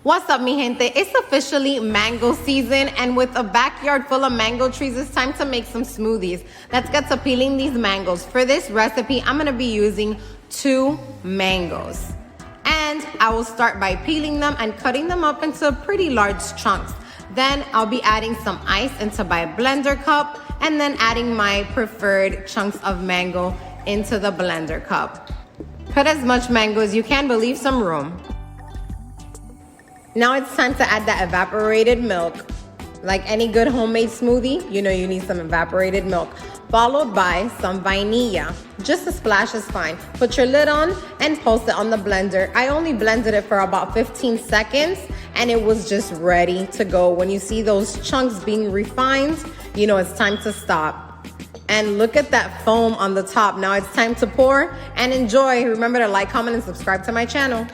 What's up, mi gente? It's officially mango season, and with a backyard full of mango trees, it's time to make some smoothies. Let's get to peeling these mangoes. For this recipe, I'm gonna be using 2 mangoes. And I will start by peeling them and cutting them up into pretty large chunks. Then I'll be adding some ice into my blender cup, and then adding my preferred chunks of mango into the blender cup. Cut as much mango as you can, but leave some room. Now it's time to add that evaporated milk. Like any good homemade smoothie, you know you need some evaporated milk, followed by some vainilla. Just a splash is fine. Put your lid on and pulse it on the blender. I only blended it for about 15 seconds and it was just ready to go. When you see those chunks being refined, you know it's time to stop. And look at that foam on the top. Now it's time to pour and enjoy. Remember to like, comment, and subscribe to my channel.